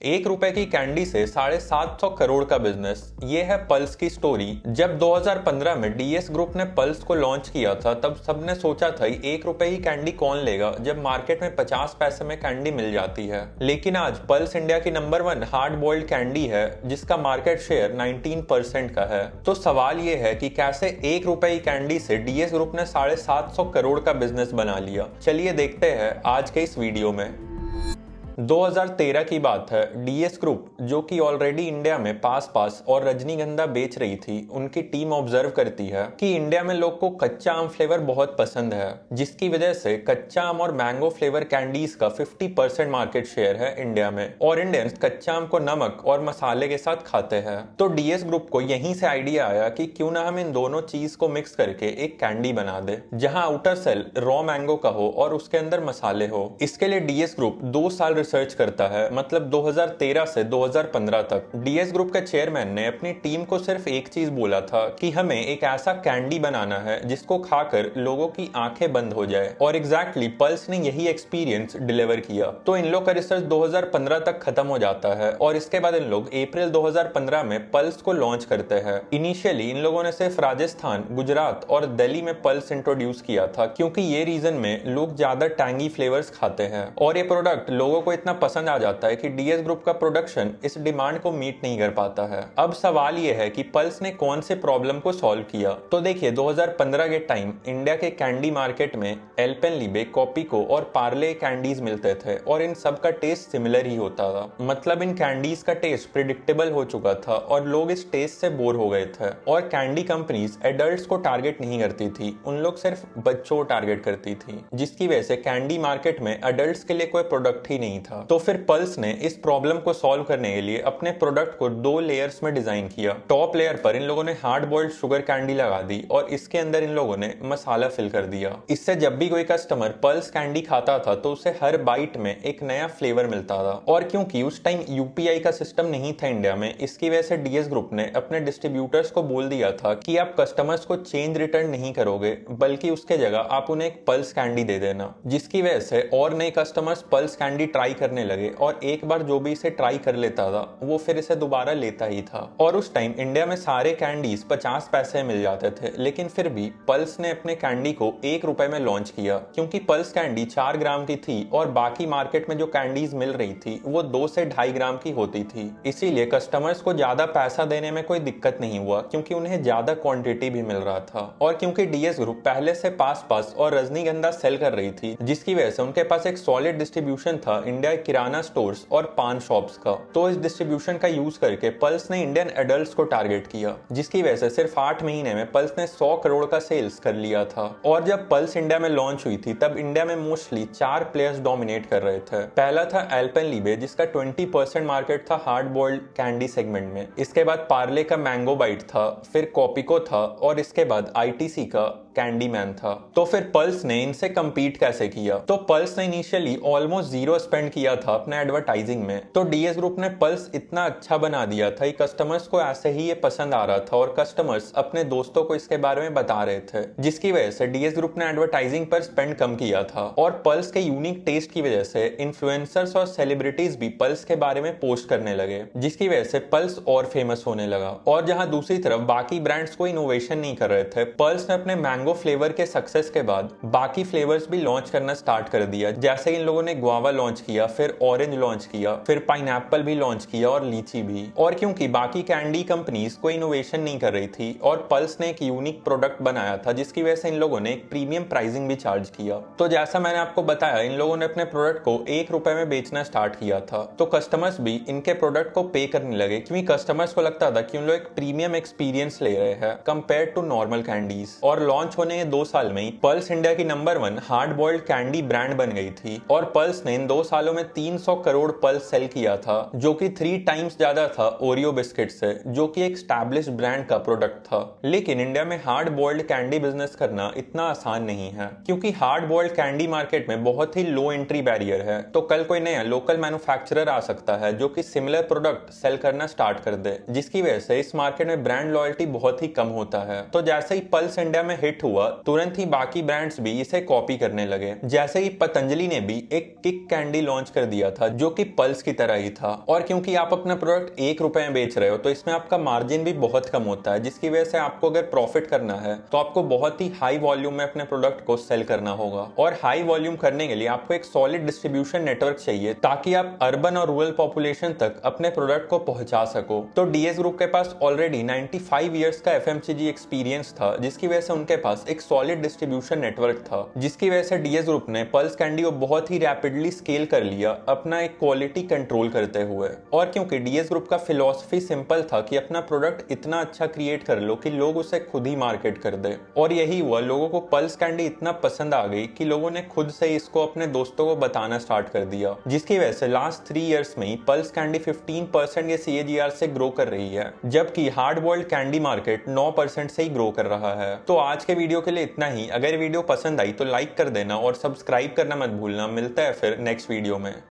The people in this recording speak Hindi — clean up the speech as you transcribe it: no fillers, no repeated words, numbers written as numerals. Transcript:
1 रुपए की कैंडी से 750 करोड़ का बिजनेस, ये है पल्स की स्टोरी। जब 2015 में डीएस ग्रुप ने पल्स को लॉन्च किया था तब सबने सोचा था 1 रुपए की कैंडी कौन लेगा जब मार्केट में 50 पैसे में कैंडी मिल जाती है। लेकिन आज पल्स इंडिया की नंबर 1 हार्ड बॉइल्ड कैंडी है जिसका मार्केट शेयर 19% का है। तो सवाल ये है कि कैसे 1 रुपए की कैंडी से डीएस ग्रुप ने 750 करोड़ का बिजनेस बना लिया। चलिए देखते हैं आज के इस वीडियो में। 2013 की बात है। डीएस ग्रुप जो कि ऑलरेडी इंडिया में पास और रजनीगंधा बेच रही थी, उनकी टीम ऑब्जर्व करती है कि इंडिया में लोग को कच्चा आम फ्लेवर बहुत पसंद है, जिसकी वजह से कच्चा आम और मैंगो फ्लेवर कैंडीज का 50% मार्केट शेयर है इंडिया में, और इंडियंस कच्चा आम को नमक और मसाले के साथ खाते हैं। तो डीएस ग्रुप को यहीं से आइडिया आया कि क्यों ना हम इन दोनों चीज को मिक्स करके एक कैंडी बना दे जहां आउटर सेल रॉ मैंगो का हो और उसके अंदर मसाले हो। इसके लिए डीएस ग्रुप 2 साल रिसर्च करता है, मतलब 2013 से 2015 तक। डीएस ग्रुप के चेयरमैन ने अपनी टीम को सिर्फ एक चीज बोला था कि हमें एक ऐसा कैंडी बनाना है जिसको खाकर लोगों की आंखें बंद हो जाए, और एग्जैक्टली पल्स ने यही एक्सपीरियंस डिलीवर किया। तो इन लोग का रिसर्च 2015 तक खत्म हो जाता है और इसके बाद इन लोग अप्रैल 2015 में पल्स को लॉन्च करते हैं। इनिशियली इन लोगों ने सिर्फ राजस्थान, गुजरात और दिल्ली में पल्स इंट्रोड्यूस किया था, क्योंकि ये रीजन में लोग ज्यादा टैंगी फ्लेवर्स खाते हैं और ये प्रोडक्ट लोगों को इतना पसंद आ जाता है कि डीएस ग्रुप का प्रोडक्शन इस डिमांड को मीट नहीं कर पाता है। अब सवाल यह है कि पल्स ने कौन से प्रॉब्लम को सॉल्व किया। तो देखिए, 2015 के टाइम इंडिया के कैंडी मार्केट में एल्पेनलीबे, कॉपिको और पार्ले कैंडीज मिलते थे और इन सब का टेस्ट सिमिलर ही होता था। मतलब इन कैंडीज का टेस्ट प्रिडिक्टेबल हो चुका था और लोग इस टेस्ट से बोर हो गए थे। और कैंडी कंपनीज एडल्ट्स को टारगेट नहीं करती थी, उन लोग सिर्फ बच्चों को टारगेट करती थी, जिसकी वजह से कैंडी मार्केट में एडल्ट्स के लिए कोई प्रोडक्ट ही नहीं था। तो फिर पल्स ने इस प्रॉब्लम को सॉल्व करने के लिए अपने प्रोडक्ट को 2 लेयर्स में डिजाइन किया। टॉप लेयर पर इन लोगों ने हार्ड बॉइल्ड शुगर कैंडी लगा दी और इसके अंदर इन लोगों ने मसाला फिल कर दिया। इससे जब भी कोई कस्टमर पल्स कैंडी खाता था तो उसे हर बाइट में एक नया फ्लेवर मिलता था। और क्योंकि उस टाइम यूपीआई का सिस्टम नहीं था इंडिया में, इसकी वजह से डीएस ग्रुप ने अपने डिस्ट्रीब्यूटर्स को बोल दिया था कि आप कस्टमर्स को चेंज रिटर्न नहीं करोगे, बल्कि उसके जगह आप उन्हें एक पल्स कैंडी दे देना, जिसकी वजह से और नए कस्टमर्स पल्स कैंडी ट्राई करने लगे और एक बार जो भी इसे ट्राई कर लेता था वो फिर इसे दोबारा लेता ही था। और उस टाइम इंडिया में सारे कैंडीज 50 पैसे मिल जाते थे, लेकिन फिर भी पल्स ने अपने कैंडी को 1 रुपए में लॉन्च किया, क्योंकि पल्स कैंडी 4 ग्राम की थी और बाकी मार्केट में जो कैंडीज मिल रही थी वो 2 से 2.5 ग्राम की होती थी। इसीलिए कस्टमर्स को ज्यादा पैसा देने में कोई दिक्कत नहीं हुआ, क्योंकि उन्हें ज्यादा क्वांटिटी भी मिल रहा था। और क्योंकि डीएस ग्रुप पहले से पास और रजनीगंधा सेल कर रही थी, जिसकी वजह से उनके पास एक सॉलिड डिस्ट्रीब्यूशन था इंडिया किराना स्टोर्स और पान शॉप्स का। तो इस डिस्ट्रीब्यूशन का यूज करके पल्स ने इंडियन एडल्ट्स को टारगेट किया, जिसकी वजह से सिर्फ 8 महीने में पल्स ने 100 करोड़ का सेल्स कर लिया था। और जब पल्स इंडिया में लॉन्च हुई थी तब इंडिया में मोस्टली 4 प्लेयर्स डोमिनेट कर रहे थे। पहला था एल्पेनलीबे, जिसका 20% मार्केट था हार्ड बॉइल्ड कैंडी सेगमेंट में। इसके बाद पार्ले का मैंगो बाइट था, फिर कॉपिको था और इसके बाद आईटीसी का कैंडी मैन था। तो फिर पल्स ने इनसे कंपीट कैसे किया? तो पल्स ने इनिशियली ऑलमोस्ट 0 स्पेंड किया था अपने एडवर्टाइजिंग में। तो डीएस ग्रुप ने पल्स इतना अच्छा बना दिया था कि कस्टमर्स को ऐसे ही ये पसंद आ रहा था और कस्टमर्स अपने दोस्तों को इसके बारे में बता रहे थे, जिसकी वजह से डीएस ग्रुप ने एडवर्टाइजिंग पर स्पेंड कम किया था। और पल्स के यूनिक टेस्ट की वजह से इन्फ्लुएंसर्स और सेलिब्रिटीज भी पल्स के बारे में पोस्ट करने लगे, जिसकी वजह से पल्स और फेमस होने लगा। और जहां दूसरी तरफ बाकी ब्रांड्स कोई इनोवेशन नहीं कर रहे थे, पल्स ने अपने मैंगो फ्लेवर के सक्सेस के बाद बाकी फ्लेवर्स भी लॉन्च करना स्टार्ट कर दिया। जैसे इन लोगों ने गुआवा लॉन्च किया, फिर ऑरेंज लॉन्च किया, फिर पाइनएप्पल भी लॉन्च किया और लीची भी। और क्योंकि बाकी कैंडी कंपनीज कोई इनोवेशन नहीं कर रही थी और पल्स ने एक यूनिक प्रोडक्ट बनाया था, जिसकी वजह से इन लोगों ने एक प्रीमियम प्राइसिंग भी चार्ज किया। तो जैसा मैंने आपको बताया, इन लोगों ने अपने प्रोडक्ट को 1 रुपए में बेचना स्टार्ट किया था। तो कस्टमर्स भी इनके प्रोडक्ट को पे करने लगे, क्योंकि कस्टमर्स को लगता था कि उन लोग एक प्रीमियम एक्सपीरियंस ले रहे हैं कंपेयर टू नॉर्मल कैंडीज। और लॉन्च होने के 2 साल में ही पल्स इंडिया की number 1 hard boiled candy brand बन गई थी। और पल्स ने इन 2 सालों में 300 करोड़ पल्स सेल किया था, जो कि 3 टाइम्स ज्यादा था ओरियो बिस्किट से, जो कि एक स्टैब्लिश्ड ब्रांड का प्रोडक्ट था। लेकिन इंडिया में हार्ड बॉइल्ड कैंडी बिजनेस करना इतना आसान नहीं है, क्योंकि हार्ड बॉइल्ड कैंडी मार्केट में बहुत ही लो एंट्री बैरियर है। तो कल कोई नया लोकल मैन्युफैक्चरर आ सकता है जो कि सिमिलर प्रोडक्ट सेल करना स्टार्ट कर दे, जिसकी वजह से इस मार्केट में ब्रांड लॉयल्टी बहुत ही कम होता है। तो जैसे ही पल्स इंडिया में हिट हिट हुआ तुरंत ही बाकी ब्रांड्स भी इसे कॉपी करने लगे। जैसे ही पतंजलि ने भी एक किक कैंडी लॉन्च कर दिया था जो कि पल्स की तरह ही था, और क्योंकि आप अपना प्रोडक्ट 1 रुपए में बेच रहे हो तो इसमें आपका मार्जिन भी बहुत कम होता है, जिसकी वजह से आपको अगर प्रॉफिट करना है तो आपको बहुत ही हाई वॉल्यूम में अपने प्रोडक्ट को सेल करना होगा। और हाई वॉल्यूम करने के लिए आपको एक सॉलिड डिस्ट्रीब्यूशन नेटवर्क चाहिए ताकि आप अर्बन और रूरल पॉपुलेशन तक अपने प्रोडक्ट को पहुंचा सको। तो डीएस ग्रुप के पास ऑलरेडी 95 इयर्स का एफएमसीजी एक्सपीरियंस था, जिसकी वजह से उनके पास एक सॉलिड डिस्ट्रीब्यूशन नेटवर्क था, जिसकी वजह से डीएस ग्रुप ने पल्स कैंडी को बहुत ही रैपिडली स्केल कर लिया अपना एक क्वालिटी कंट्रोल करते हुए। और क्योंकि डीएस ग्रुप का फिलॉसफी सिंपल था कि अपना प्रोडक्ट इतना अच्छा क्रिएट कर लो कि लोग उसे खुद ही मार्केट कर दे, और यही हुआ। लोगों को पल्स कैंडी इतना पसंद आ गई कि लोगों ने खुद से इसको अपने दोस्तों को बताना स्टार्ट कर दिया, जिसकी वजह से लास्ट 3 इयर्स में ही पल्स कैंडी 15% के सीएजीआर से ग्रो कर रही है, जबकि हार्ड बॉइल्ड कैंडी मार्केट 9% से ही ग्रो कर रहा है। तो आज के वीडियो के लिए इतना ही। अगर वीडियो पसंद आई तो लाइक कर देना और सब्सक्राइब करना मत भूलना। मिलता है फिर नेक्स्ट वीडियो में।